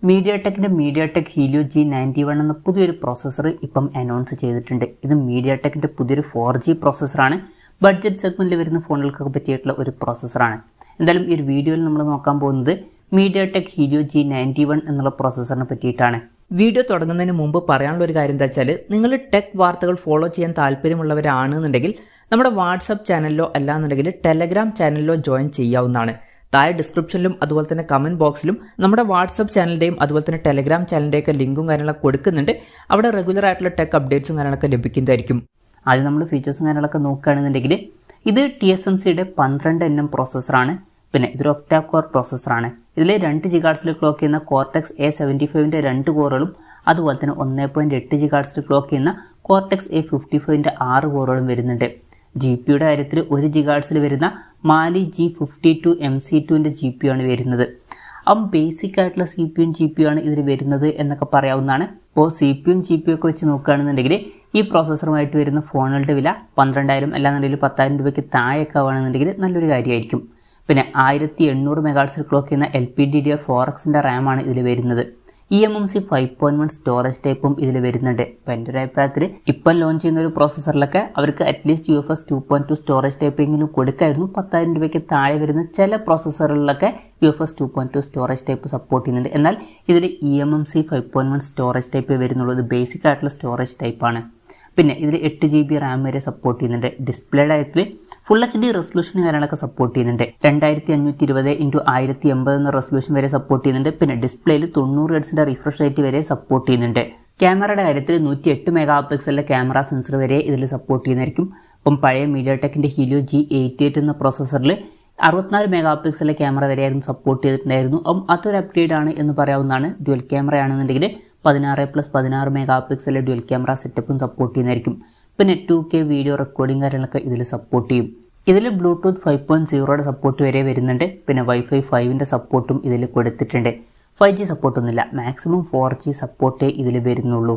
മീഡിയാടെക്കിൻ്റെ മീഡിയാടെക് Helio G91 എന്ന പുതിയൊരു processor ഇപ്പം അനൗൺസ് ചെയ്തിട്ടുണ്ട്. ഇത് മീഡിയാടെക്കിൻ്റെ പുതിയൊരു 4G പ്രോസസ്സറാണ്. ബഡ്ജറ്റ് സെഗ്മെൻറ്റിൽ വരുന്ന ഫോണുകൾക്കൊക്കെ പറ്റിയിട്ടുള്ള ഒരു പ്രോസസ്സറാണ്. എന്തായാലും ഈ ഒരു വീഡിയോയിൽ നമ്മൾ നോക്കാൻ പോകുന്നത് മീഡിയാടെക് ഹീലിയോ G91 എന്നുള്ള പ്രോസസ്സറിനെ പറ്റിയിട്ടാണ്. വീഡിയോ തുടങ്ങുന്നതിന് മുമ്പ് പറയാനുള്ള ഒരു കാര്യം എന്താ വെച്ചാൽ, നിങ്ങൾ ടെക് വാർത്തകൾ ഫോളോ ചെയ്യാൻ താല്പര്യമുള്ളവരാണെന്നുണ്ടെങ്കിൽ നമ്മുടെ വാട്സപ്പ് ചാനലിലോ അല്ലാന്നുണ്ടെങ്കിൽ ടെലഗ്രാം ചാനലിലോ ജോയിൻ ചെയ്യാവുന്നതാണ്. താഴെ ഡിസ്ക്രിപ്ഷനിലും അതുപോലെ തന്നെ കമൻറ്റ് ബോക്സിലും നമ്മുടെ വാട്സപ്പ് ചാനലിൻ്റെയും അതുപോലെ തന്നെ ടെലഗ്രാം ചാനലിൻ്റെയൊക്കെ ലിങ്കും കാര്യങ്ങളൊക്കെ കൊടുക്കുന്നുണ്ട്. അവിടെ റെഗുലർ ആയിട്ടുള്ള ടെക് അപ്ഡേറ്റ്സും കാര്യങ്ങളൊക്കെ ലഭിക്കുന്നതായിരിക്കും. ആദ്യം നമ്മൾ ഫീച്ചേഴ്സും കാര്യങ്ങളൊക്കെ നോക്കുകയാണെന്നുണ്ടെങ്കിൽ ഇത് TSMCയുടെ 12nm പ്രോസസ്സറാണ്. പിന്നെ ഇതൊരു ഒക്ടാ കോർ പ്രോസസ്സറാണ്. ഇതിൽ 2 GHz ക്ലോക്ക് ചെയ്യുന്ന കോർട്ടെക്സ് A75ൻ്റെ 2 കോറുകളും അതുപോലെ തന്നെ 1.8 GHz ക്ലോക്ക് ചെയ്യുന്ന കോർട്ടെക്സ് A55ൻ്റെ 6 കോറുകളും വരുന്നുണ്ട്. GPUയുടെ കാര്യത്തിൽ 1 GHz വരുന്ന മാലി G52 MC2ൻ്റെ GPU ആണ് വരുന്നത്. അപ്പം ബേസിക് ആയിട്ടുള്ള CPU യും GPU ആണ് ഇതിൽ വരുന്നത് എന്നൊക്കെ പറയാവുന്നതാണ്. അപ്പോൾ CPU യും GPU ഒക്കെ വെച്ച് നോക്കുകയാണെന്നുണ്ടെങ്കിൽ ഈ പ്രോസസ്സറുമായിട്ട് വരുന്ന ഫോണുകളുടെ വില 12,000 അല്ലാന്നുണ്ടെങ്കിൽ 10,000 രൂപയ്ക്ക് താഴെയൊക്കെ ആവുകയാണെന്നുണ്ടെങ്കിൽ നല്ലൊരു കാര്യമായിരിക്കും. പിന്നെ 1800 MHz ക്ലോക്ക് ചെയ്യുന്ന LPDDR4Xൻ്റെ റാമാണ് ഇതിൽ വരുന്നത്. eMMC 5.1 സ്റ്റോറേജ് ടൈപ്പും ഇതിൽ വരുന്നുണ്ട്. അപ്പോൾ എൻ്റെ ഒരു അഭിപ്രായത്തിൽ ഇപ്പം ലോഞ്ച് ചെയ്യുന്ന ഒരു പ്രോസസ്സറിലൊക്കെ അവർക്ക് അറ്റ്ലീസ്റ്റ് UFS 2.2 സ്റ്റോറേജ് ടൈപ്പെങ്കിലും കൊടുക്കായിരുന്നു. 10,000 രൂപയ്ക്ക് താഴെ വരുന്ന ചില പ്രോസസ്സറുകളിലൊക്കെ UFS 2.2 സ്റ്റോറേജ് ടൈപ്പ് സപ്പോർട്ട് ചെയ്യുന്നുണ്ട്. എന്നാൽ ഇതിൽ eMMC 5.1 സ്റ്റോറേജ് ടൈപ്പ് വരുന്നുള്ളൂ. ഇത് ബേസിക് ആയിട്ടുള്ള സ്റ്റോറേജ് ടൈപ്പാണ്. പിന്നെ ഇതിൽ 8 GB റാം വരെ സപ്പോർട്ട് ചെയ്യുന്നുണ്ട്. ഡിസ്പ്ലേയുടെ കാര്യത്തിൽ ഫുൾ HD റെസൊല്യൂഷൻ കാര്യങ്ങളൊക്കെ സപ്പോർട്ട് ചെയ്യുന്നുണ്ട്. 2520x1080 എന്ന റെസൊല്യൂഷൻ വരെ സപ്പോർട്ട് ചെയ്യുന്നുണ്ട്. പിന്നെ ഡിസ്പ്ലേയിൽ 90 Hz റിഫ്രഷ് റേറ്റ് വരെ സപ്പോർട്ട് ചെയ്യുന്നുണ്ട്. ക്യാമറയുടെ കാര്യത്തിൽ 108 MP ക്യാമറ സെൻസർ വരെ ഇതിൽ സപ്പോർട്ട് ചെയ്യുന്നതായിരിക്കും. അപ്പം പഴയ മീഡിയാടെക്കിൻ്റെ ഹീലിയോ G88 എന്ന പ്രോസസ്സറിൽ 64 MP ക്യാമറ വരെയായിരുന്നു സപ്പോർട്ട് ചെയ്തിട്ടുണ്ടായിരുന്നു. അപ്പം അതൊരു അപ്ഗ്രേഡ് ആണ് എന്ന് പറയാവുന്നതാണ്. ഡ്യുവൽ ക്യാമറ ആണെന്നുണ്ടെങ്കിൽ 16+16 MP ഡ്യുവൽ ക്യാമറ സെറ്റപ്പും സപ്പോർട്ട് ചെയ്യുന്നതായിരിക്കും. പിന്നെ 2K വീഡിയോ റെക്കോർഡിംഗ് കാര്യങ്ങളൊക്കെ ഇതിൽ സപ്പോർട്ട് ചെയ്യും. ഇതിൽ ബ്ലൂടൂത്ത് 5.0യുടെ സപ്പോർട്ട് വരെ വരുന്നുണ്ട്. പിന്നെ Wi-Fi 5ൻ്റെ സപ്പോർട്ടും ഇതിൽ കൊടുത്തിട്ടുണ്ട്. 5G സപ്പോർട്ടൊന്നുമില്ല, മാക്സിമം 4G സപ്പോർട്ടേ ഇതിൽ വരുന്നുള്ളൂ.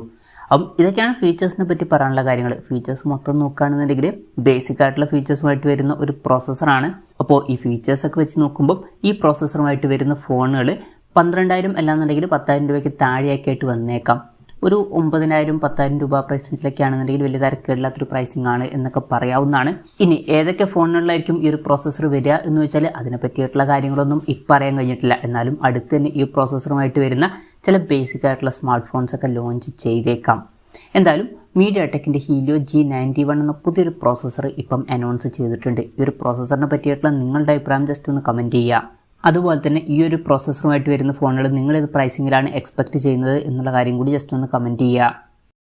അപ്പം ഇതൊക്കെയാണ് ഫീച്ചേഴ്സിനെ പറ്റി പറയാനുള്ള കാര്യങ്ങൾ. ഫീച്ചേഴ്സ് മൊത്തം നോക്കുകയാണെന്നുണ്ടെങ്കിൽ ബേസിക് ആയിട്ടുള്ള ഫീച്ചേഴ്സുമായിട്ട് വരുന്ന ഒരു പ്രോസസ്സറാണ്. അപ്പോൾ ഈ ഫീച്ചേഴ്സൊക്കെ വെച്ച് നോക്കുമ്പോൾ ഈ പ്രോസസ്സറുമായിട്ട് വരുന്ന ഫോണുകൾ 12,000 അല്ലാന്നുണ്ടെങ്കിൽ 10,000 രൂപയ്ക്ക് താഴെയൊക്കെയായിട്ട് വന്നേക്കാം. ഒരു 9,000 10,000 രൂപ പ്രൈസ് റേഞ്ചിലൊക്കെ ആണെന്നുണ്ടെങ്കിൽ വലിയ തിരക്കേടില്ലാത്തൊരു പ്രൈസിംഗ് ആണ് എന്നൊക്കെ പറയാവുന്നതാണ്. ഇനി ഏതൊക്കെ ഫോണുകളിലായിരിക്കും ഈ ഒരു പ്രോസസ്സർ വരിക എന്ന് വെച്ചാൽ അതിനെ പറ്റിയിട്ടുള്ള കാര്യങ്ങളൊന്നും ഇപ്പം അറിയാൻ കഴിഞ്ഞിട്ടില്ല. എന്നാലും അടുത്ത് തന്നെ ഈ പ്രോസസ്സറുമായിട്ട് വരുന്ന ചില ബേസിക് ആയിട്ടുള്ള സ്മാർട്ട് ഫോൺസൊക്കെ ലോഞ്ച് ചെയ്തേക്കാം. എന്തായാലും മീഡിയാടെക്കിൻ്റെ ഹീലിയോ G91 എന്ന പുതിയൊരു പ്രോസസ്സർ ഇപ്പം അനൗൺസ് ചെയ്തിട്ടുണ്ട്. ഈ ഒരു പ്രോസസ്സറിനെ പറ്റിയിട്ടുള്ള നിങ്ങളുടെ അഭിപ്രായം ജസ്റ്റ് ഒന്ന് കമൻറ്റ് ചെയ്യുക. അതുപോലെ തന്നെ ഈ ഒരു പ്രോസസ്സറുമായിട്ട് വരുന്ന ഫോണുകൾ നിങ്ങൾ ഏത് പ്രൈസിങ്ങിലാണ് എക്സ്പെക്റ്റ് ചെയ്യുന്നത് എന്നുള്ള കാര്യം കൂടി ജസ്റ്റ് ഒന്ന് കമൻറ്റ് ചെയ്യുക.